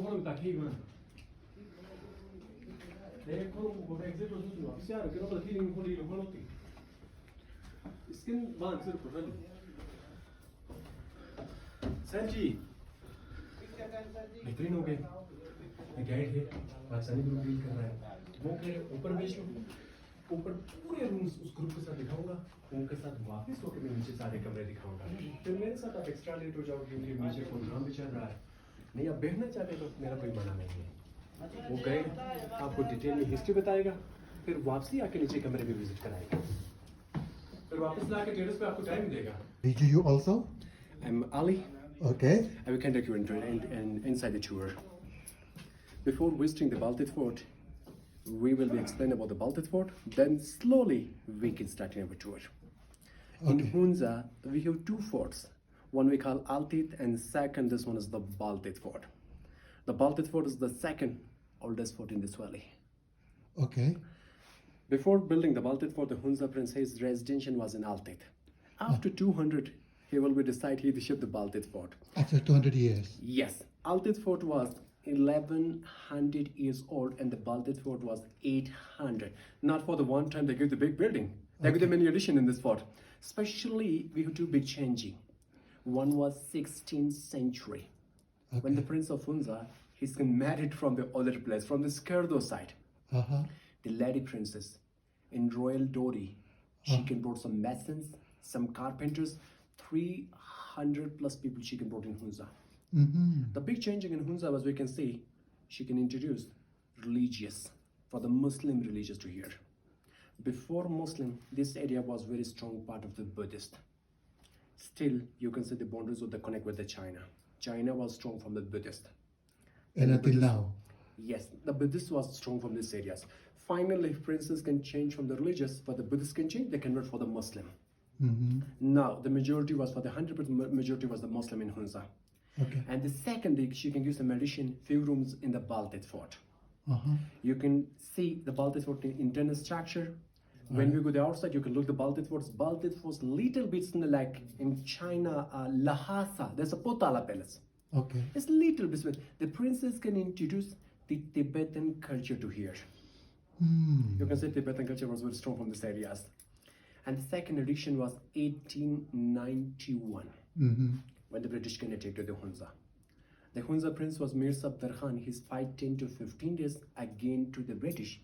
Foram tá aqui, mano. Daí quando o exit was no oficial, que não tá feeling com ele, não tem. Skin band सिर्फ पकड़ लो। Sir जी, बेहतरीन हो गए। Guide है, Pakistani group deal कर रहा है। वो फिर ऊपर भेज लो। ऊपर पूरे रूम्स उस ग्रुप के साथ दिखाऊंगा। उनके साथ वापस होकर मैं नीचे सारे कमरे दिखाऊंगा। फिर मेरे साथ आप एक्स्ट्रा लेट हो जाओगे क्योंकि नीचे प्रोग्राम भी चल रहा है। नहीं आप बैठना चाहते तो मेरा कोई मना नहीं है। वो गाइड आपको डिटेल में हिस्ट्री बताएगा, फिर वापसी आके नीचे कमरे में विजिट कराएगा। फिर वापस लाके टेरेस पे आपको टाइम देगा। Did you also? I'm Ali. Okay. I will conduct you inside the tour. Before visiting the Baltit Fort, we will be explaining about the Baltit Fort. Then slowly we can start our tour. In Hunza, we have two forts. One we call Altit, and second, this one is the Baltit Fort. The Baltit Fort is the second oldest fort in this valley. Okay. Before building the Baltit Fort, the Hunza prince, his residence was in Altit. After 200, he will be decide he to ship the Baltit Fort. After 200 years. Yes, Baltit Fort was 1100 years old and the Baltit Fort was 800. Not for the one time they give the big building. They give the many addition in this fort. Especially, we have two big changing. One was 16th century. Okay. When the Prince of Hunza, he's been married from the other place, from the Skardo side. Uh-huh. The lady princess in royal dowry, she can brought some masons, some carpenters, 300 plus people she can brought in Hunza. Mm-hmm. The big changing in Hunza, as we can see, she can introduce religious for the Muslim religious to here. Before Muslim, this area was very strong part of the Buddhist. Still, you can see the boundaries of the connect with the China. China was strong from the Buddhist. And until now? Yes, the Buddhist was strong from these areas. Finally, princes can change from the religious, but the Buddhists can change, they convert for the Muslim. Mm-hmm. Now, the majority was for the 100% majority was the Muslim in Hunza. Okay. And the second thing, she can use the medicine, few rooms in the Baltit Fort. Uh-huh. You can see the Baltit Fort internal structure. When we go the outside, you can look the Baltit Fort. Baltit Fort's little bits like in China, Lhasa, there's a Potala Palace. Okay. It's little bit. The princes can introduce the Tibetan culture to here. You can say Tibetan culture was very strong from these areas. And the second edition was 1891, when the British came attack to the Hunza. The Hunza prince was Mir Sabdar Khan. He's fight 10 to 15 days again to the British.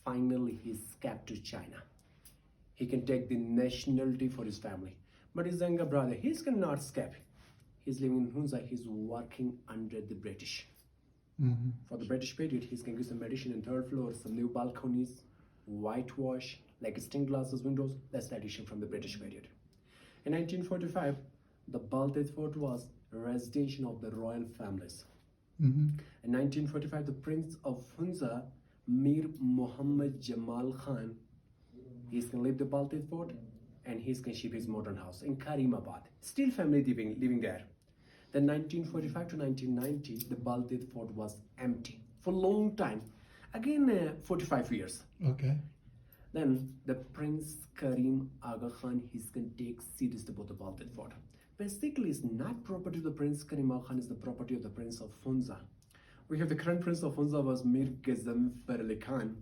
Finally, he escaped to China. He can take the nationality for his family. But his younger brother, he cannot escape. He's living in Hunza. He's working under the British. For the British period, he's going to use some addition in third floor, some new balconies, whitewash, like stained glasses windows. That's the addition from the British period. In 1945, the Baltit Fort was a residence of the royal families. In 1945, the Prince of Hunza, Mir Muhammad Jamal Khan, he's going to leave the Baltit Fort and he's going to ship his modern house in Karimabad. Still family living there. Then 1945 to 1990, the Baltit Fort was empty for a long time. Again, 45 years. Okay. Then the Prince Karim Aga Khan, he's going to take seriously about the Baltit Fort. Basically, it's not property of the Prince Karim Aga Khan, it's the property of the Prince of Hunza. We have the current Prince of Hunza was Mir Gazanfar Ali Khan.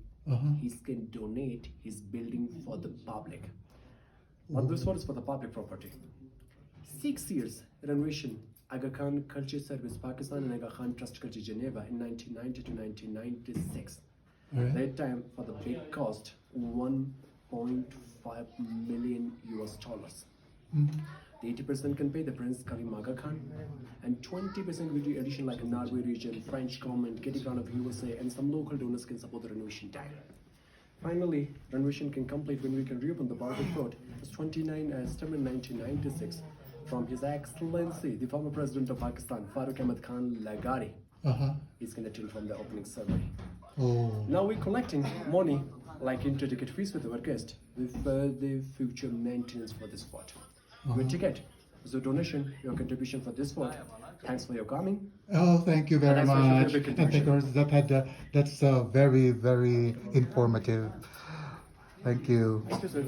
He can donate his building for the public. But this one is for the public property. 6 years renovation. Aga Khan Culture Service Pakistan and Aga Khan Trust Culture Geneva in 1990 to 1996. Right. That time for the big cost 1.5 million US dollars. The 80% can pay the Prince Karim Aga Khan, and 20% will do addition like Norway region, French government, Kitty Grant of USA, and some local donors can support the renovation time. Finally, renovation can complete when we can reopen the Baltit Fort. It's 29 September 1996 from His Excellency, the former President of Pakistan, Farooq Ahmed Khan Lagari. He's going to attend from the opening ceremony. Now we're collecting money like into ticket fees with our guest for the future maintenance for this fort. Your ticket is a donation, your contribution for this fort. Thanks for your coming. Oh, thank you very much. And thank you. That's very, very informative. Thank you. Thank you, sir.